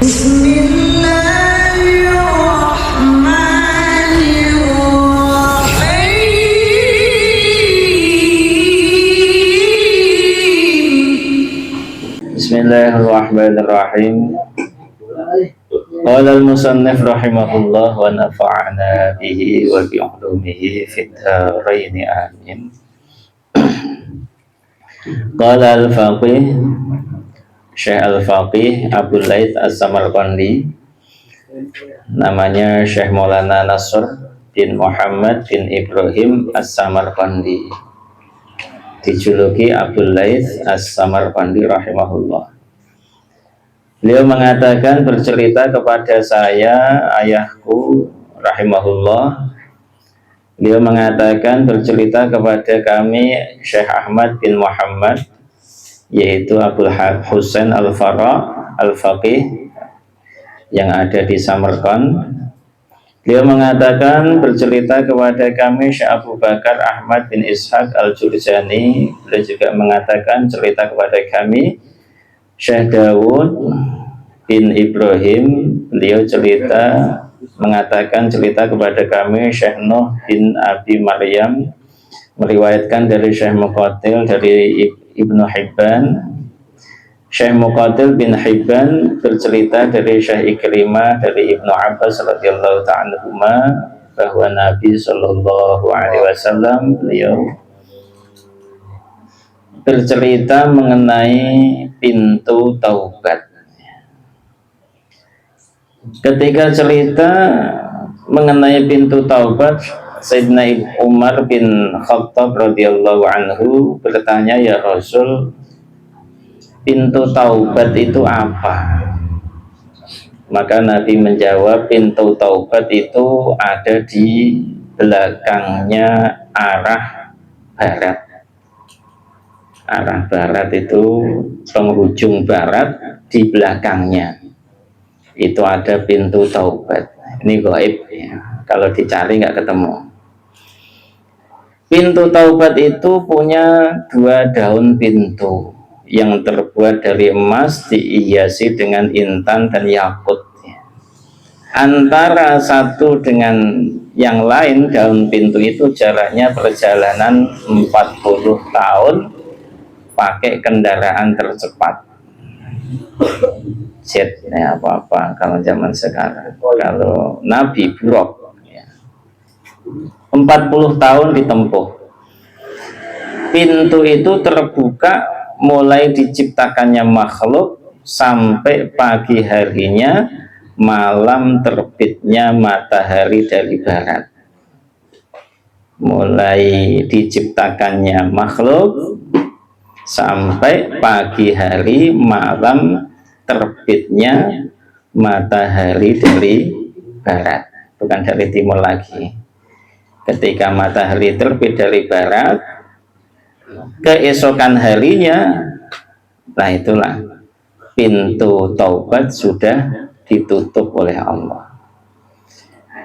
Bismillahirrahmanirrahim. Qala al-musannif rahimahullah wa nafa'ana bihi wa bi 'ulumihi fid dharain amin. Qala al-faqih Syekh al-Faqih Abdul Laits As-Samarqandi, namanya Syekh Maulana Nasr bin Muhammad bin Ibrahim As-Samarqandi, dijuluki Abdul Laits As-Samarqandi rahimahullah. Beliau mengatakan, bercerita kepada saya ayahku rahimahullah. Beliau mengatakan, bercerita kepada kami Syekh Ahmad bin Muhammad, yaitu Abdul Husain Al-Farra Al-Faqih yang ada di Samarkand. Beliau mengatakan, bercerita kepada kami Syekh Abu Bakar Ahmad bin Ishaq Al-Jurjani. Beliau juga mengatakan, cerita kepada kami Syekh Dawud bin Ibrahim. Beliau mengatakan cerita kepada kami Syekh Nuh bin Abi Maryam, meriwayatkan dari Syekh Muqatil dari Ibnu Hibban. Syekh Muqatil bin Hibban bercerita dari Syekh Ikrimah dari Ibnu Abbas radhiyallahu ta'ala anhuma, bahwa Nabi sallallahu alaihi wasallam beliau bercerita mengenai pintu taubat. Ketika cerita mengenai pintu taubat, Sayyidina Umar bin Khattab radhiyallahu anhu bertanya, ya Rasul, pintu taubat itu apa? Maka Nabi menjawab, pintu taubat itu ada di belakangnya arah barat. Arah barat itu penghujung barat, di belakangnya itu ada pintu taubat. Ini gaib ya, kalau dicari nggak ketemu. Pintu taubat itu punya 2 daun pintu yang terbuat dari emas, dihiasi dengan intan dan yakut. Antara satu dengan yang lain daun pintu itu jaraknya perjalanan 40 tahun pakai kendaraan tercepat, jet ya, apa kalau zaman sekarang. Kalau Nabi buruk ya, 40 tahun ditempuh. Pintu itu terbuka mulai diciptakannya makhluk sampai pagi harinya, malam terbitnya matahari dari barat. Mulai diciptakannya makhluk sampai pagi hari, malam terbitnya matahari dari barat, bukan dari timur lagi. Ketika matahari terbit dari barat, keesokan harinya, nah itulah pintu taubat sudah ditutup oleh Allah.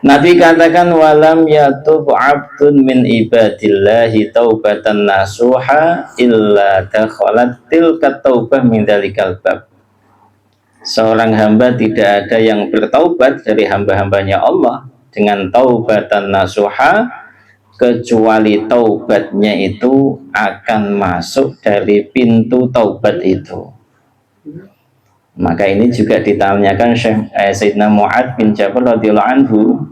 Nabi katakan, walam yatub abdun min ibadillahi taubatan nasuha illa dakhalat tilka taubah min dalikal bab. Seorang hamba tidak ada yang bertaubat dari hamba-hambanya Allah dengan taubatan nasuha, kecuali taubatnya itu akan masuk dari pintu taubat itu. Maka ini juga ditanyakan Sayyidina Mu'ad bin Jabal radhiyallahu anhu.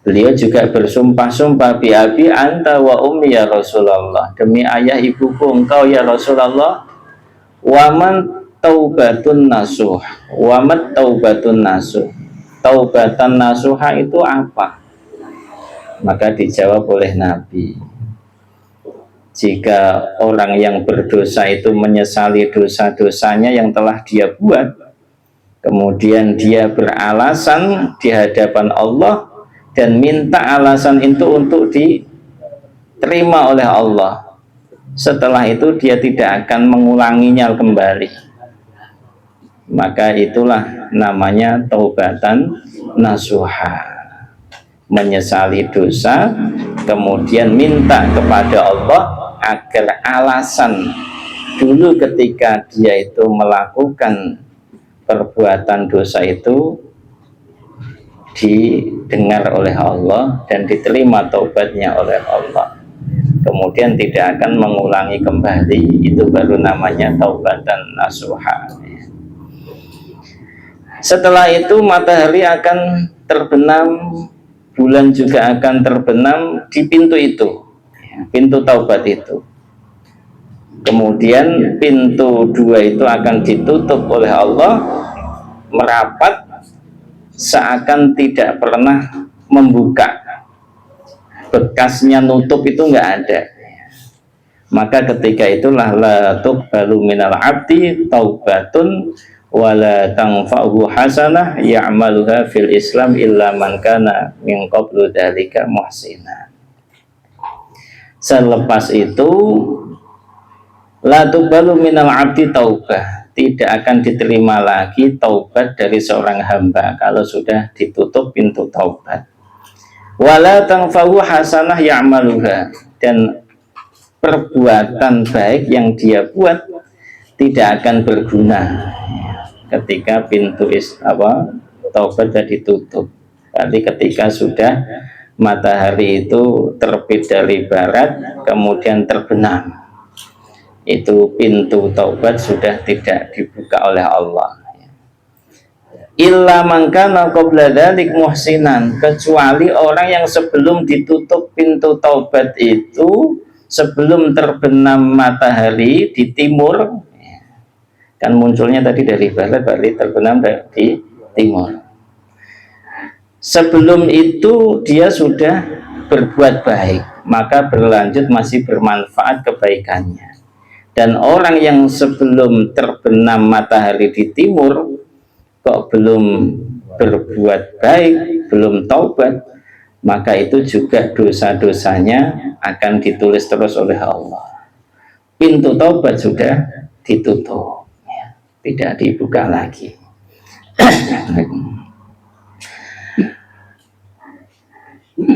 Beliau juga bersumpah-sumpah, bi abi anta wa ummi ya Rasulullah, demi ayah ibuku engkau ya Rasulullah. Waman taubatun nasuh, wamat taubatun nasuh, taubatan nasuha itu apa? Maka dijawab oleh Nabi, jika orang yang berdosa itu menyesali dosa-dosanya yang telah dia buat, kemudian dia beralasan di hadapan Allah dan minta alasan itu untuk diterima oleh Allah, setelah itu dia tidak akan mengulanginya kembali, maka itulah namanya taubatan nasuha. Menyesali dosa, kemudian minta kepada Allah agar alasan dulu ketika dia itu melakukan perbuatan dosa itu didengar oleh Allah dan diterima taubatnya oleh Allah, kemudian tidak akan mengulangi kembali, itu baru namanya taubatan nasuha. Setelah itu matahari akan terbenam, bulan juga akan terbenam di pintu itu, pintu taubat itu. Kemudian pintu dua itu akan ditutup oleh Allah, merapat seakan tidak pernah membuka. Bekasnya nutup itu nggak ada. Maka ketika itulah la tuqbalu minal abdi taubatun wala tanfa'uhu hasanah ya'maluha fil Islam illa man kana min qablu dzalika muhsina. Selepas itu la tuqbalu minal abdi taubah, tidak akan diterima lagi taubat dari seorang hamba kalau sudah ditutup pintu taubat. Wala tanfa'uhu hasanah ya'maluha, dan perbuatan baik yang dia buat tidak akan berguna ketika pintu taubat jadi tutup. Berarti ketika sudah matahari itu terbit dari barat kemudian terbenam, itu pintu taubat sudah tidak dibuka oleh Allah. Illa man kana qabla dzalik muhsinan, kecuali orang yang sebelum ditutup pintu taubat itu, sebelum terbenam matahari di timur, kan munculnya tadi dari barat, berarti terbenam di timur. Sebelum itu dia sudah berbuat baik, maka berlanjut masih bermanfaat kebaikannya. Dan orang yang sebelum terbenam matahari di timur kok belum berbuat baik, belum taubat, maka itu juga dosa-dosanya akan ditulis terus oleh Allah. Pintu taubat sudah ditutup, ya, tidak dibuka lagi.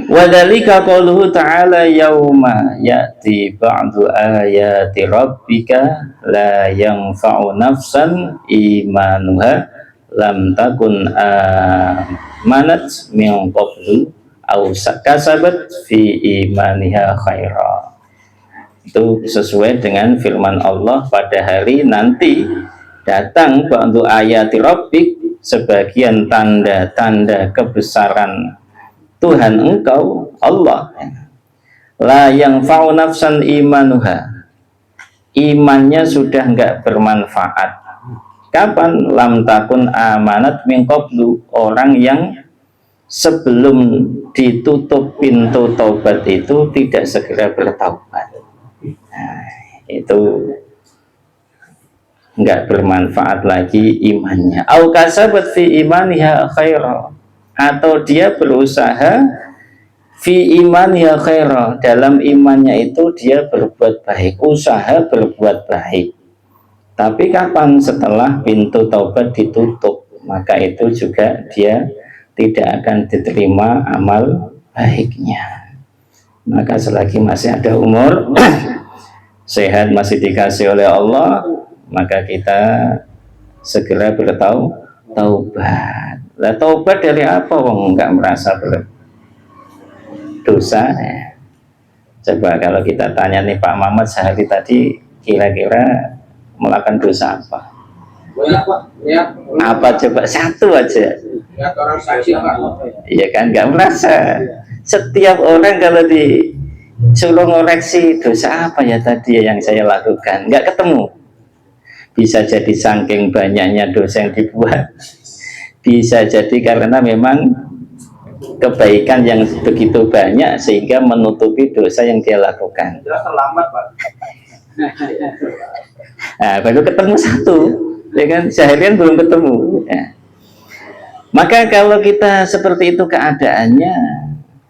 Wadzalika qauluhu ta'ala yauma ya'ti ba'du ayati rabbika la yanfa'u nafsan imanuha lam takun amanat min qablu aw kasabat fi imaniha khaira. Itu sesuai dengan firman Allah, pada hari nanti datang ba'du ayati rabbik, sebagian tanda-tanda kebesaran Tuhan engkau Allah, la yanfa'u nafsan imanuha, imannya sudah enggak bermanfaat. Kapan? Lam takun amanat min qablu, orang yang sebelum ditutup pintu taubat itu tidak segera bertaubat. Nah, itu enggak bermanfaat lagi imannya. Au kasabat fi imaniha khaira, atau dia berusaha fi imaniha khaira, dalam imannya itu dia berbuat baik, usaha berbuat baik. Tapi kapan? Setelah pintu taubat ditutup, maka itu juga dia tidak akan diterima amal baiknya. Maka selagi masih ada umur, sehat masih dikasih oleh Allah, maka kita segera bertaubat. Lah taubat dari apa? Wong nggak merasa berdosa. Coba kalau kita tanya nih Pak Mamat sehari tadi, kira-kira melakukan dosa apa? Apa coba? Satu aja. Iya kan, nggak merasa. Setiap orang kalau disuruh ngoreksi dosa apa ya tadi yang saya lakukan, nggak ketemu. Bisa jadi saking banyaknya dosa yang dibuat, bisa jadi karena memang kebaikan yang begitu banyak sehingga menutupi dosa yang dia lakukan. Terlambat, Pak. Nah, baru ketemu satu, ya kan? Seharian belum ketemu. Ya. Maka kalau kita seperti itu keadaannya,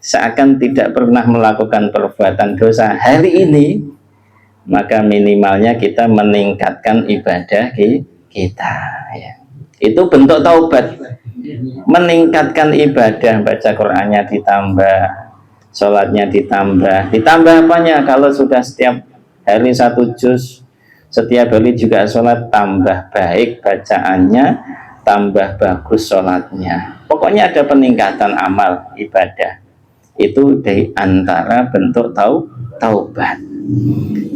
seakan tidak pernah melakukan perbuatan dosa hari ini, maka minimalnya kita meningkatkan ibadah kita. Ya. Itu bentuk taubat, meningkatkan ibadah, baca Qur'annya ditambah, sholatnya ditambah apanya? Kalau sudah setiap hari 1 juz, setiap hari juga sholat, tambah baik bacaannya, tambah bagus sholatnya. Pokoknya ada peningkatan amal ibadah. Itu dari antara bentuk taubat.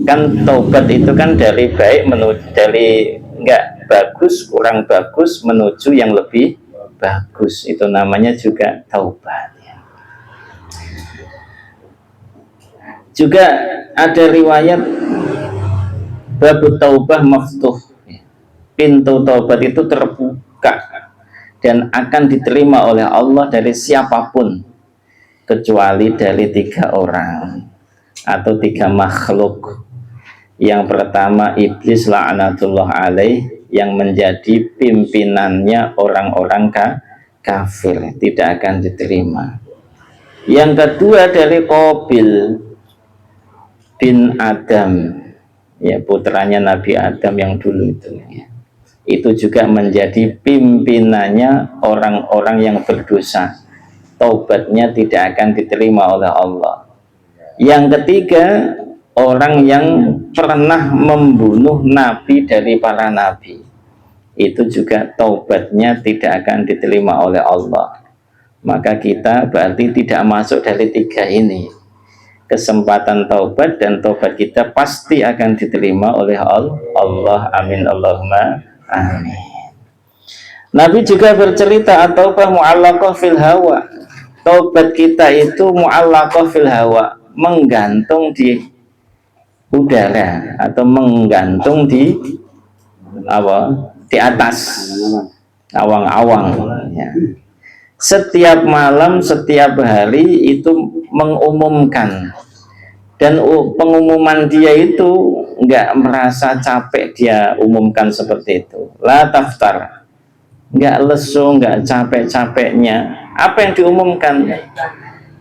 Kan taubat itu kan dari baik menuju, dari enggak bagus, kurang bagus menuju yang lebih bagus. Itu namanya juga taubat. Juga ada riwayat bab taubah maftuh, pintu taubat itu terbuka dan akan diterima oleh Allah dari siapapun kecuali dari 3 orang atau 3 makhluk. Yang pertama iblis la'natullah alaih, yang menjadi pimpinannya orang-orang kafir, tidak akan diterima. Yang kedua dari Qabil bin Adam, ya putranya Nabi Adam yang dulu itu, ya. Itu juga menjadi pimpinannya orang-orang yang berdosa, taubatnya tidak akan diterima oleh Allah. Yang ketiga, orang yang pernah membunuh nabi dari para nabi, itu juga taubatnya tidak akan diterima oleh Allah. Maka kita berarti tidak masuk dari 3 ini. Kesempatan taubat dan taubat kita pasti akan diterima oleh Allah. Amin Allahumma amin. Nabi juga bercerita at-taubah mu'allaqah fil hawa. Taubat kita itu mu'allaqah fil hawa, menggantung di udara atau menggantung di atas awang-awang, ya. Setiap malam, setiap hari itu mengumumkan, dan pengumuman dia itu nggak merasa capek, dia umumkan seperti itu. La taftar, nggak lesu, nggak capek-capeknya. Apa yang diumumkan?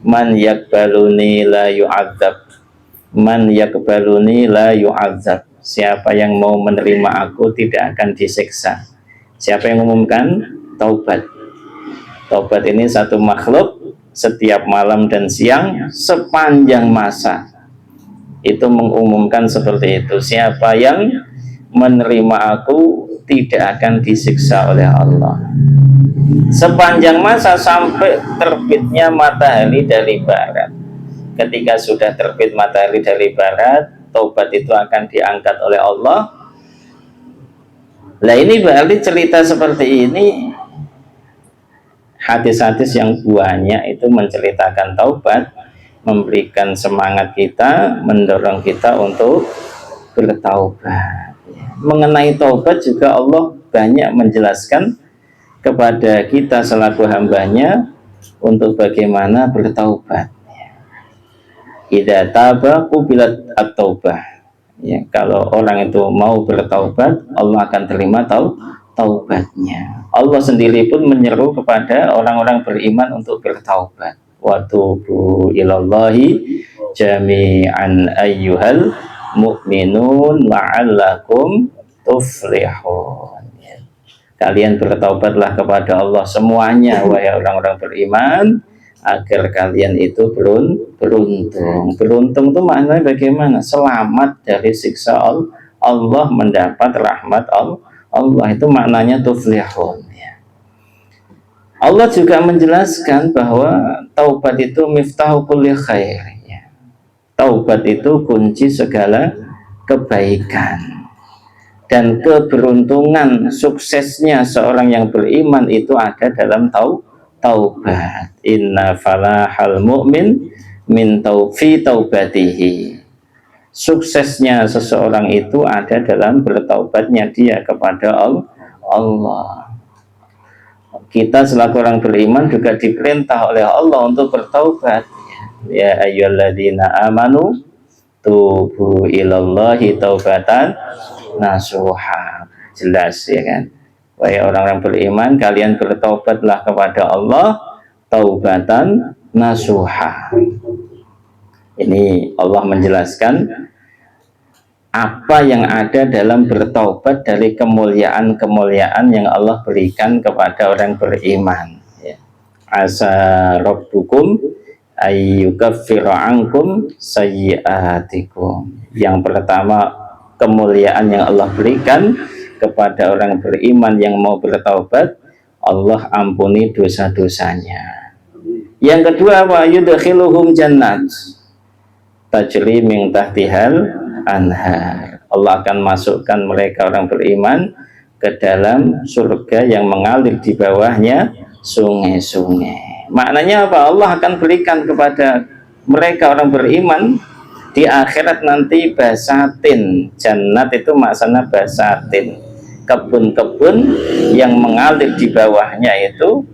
Man yakbaluni la yu'adzab, man yakbaluni la yu'adzab. Siapa yang mau menerima aku tidak akan disiksa. Siapa yang mengumumkan? Taubat. Taubat ini satu makhluk, setiap malam dan siang sepanjang masa itu mengumumkan seperti itu. Siapa yang menerima aku tidak akan disiksa oleh Allah. Sepanjang masa sampai terbitnya matahari dari barat. Ketika sudah terbit matahari dari barat, taubat itu akan diangkat oleh Allah. Nah ini berarti cerita seperti ini, hadis-hadis yang banyak itu menceritakan taubat, memberikan semangat kita, mendorong kita untuk bertaubat. Mengenai taubat juga Allah banyak menjelaskan kepada kita selaku hambanya untuk bagaimana bertaubat. Idza taba qubilat at-taubah. Ya, kalau orang itu mau bertaubat, Allah akan terima taubatnya. Allah sendiri pun menyeru kepada orang-orang beriman untuk bertaubat. Wa tubu ilallahi jami'an ayyuhal mu'minun la'allakum tuflihun. Kalian bertaubatlah kepada Allah semuanya, wahai orang-orang beriman, agar kalian itu beruntung. Beruntung itu maknanya bagaimana? Selamat dari siksa Allah, mendapat rahmat Allah, itu maknanya tuflihun, ya. Allah juga menjelaskan bahwa taubat itu miftahu kulli khair, ya. Taubat itu kunci segala kebaikan. Dan keberuntungan, suksesnya seorang yang beriman itu ada dalam taubat. Inna falahal mu'min min fi taubatihi. Suksesnya seseorang itu ada dalam bertaubatnya dia kepada Allah. Kita selaku orang beriman juga diperintah oleh Allah untuk bertaubat. Ya ayyuhalladzina amanu tubu ilallahi taubatan nasuha. Jelas, ya kan? Wahai orang-orang beriman, kalian bertaubatlah kepada Allah taubatan nasuha. Ini Allah menjelaskan apa yang ada dalam bertaubat dari kemuliaan-kemuliaan yang Allah berikan kepada orang beriman, ya. Asa rabbukum ayyukaffiru ankum sayyi'atikum. Yang pertama, kemuliaan yang Allah berikan kepada orang beriman yang mau bertaubat, Allah ampuni dosa-dosanya. Yang kedua, wa yudkhiluhum jannat tajri min tahtihal anhar. Allah akan masukkan mereka orang beriman ke dalam surga yang mengalir di bawahnya sungai-sungai. Maknanya apa? Allah akan berikan kepada mereka orang beriman di akhirat nanti basatin. Jannat itu maksudnya basatin, kebun-kebun yang mengalir di bawahnya itu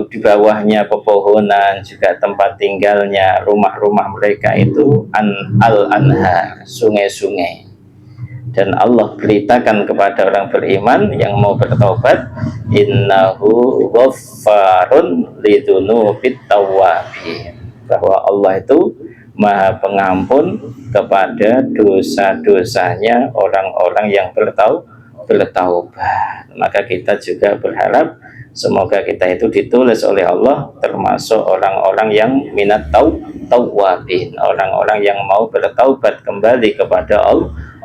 di bawahnya pepohonan, juga tempat tinggalnya, rumah-rumah mereka itu al-anhar, sungai-sungai. Dan Allah beritakan kepada orang beriman yang mau bertobat, innahu ghaffarun lidunubit tawwabin, bahwa Allah itu maha pengampun kepada dosa-dosanya orang-orang yang bertaubat. Maka kita juga berharap semoga kita itu ditulis oleh Allah termasuk orang-orang yang minat tawwabin, orang-orang yang mau bertaubat kembali kepada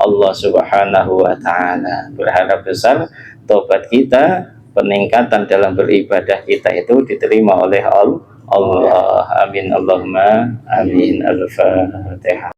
Allah Subhanahu wa ta'ala. Berharap besar taubat kita, peningkatan dalam beribadah kita itu diterima oleh Allah. Amin Allahumma amin. Al-Fatihah.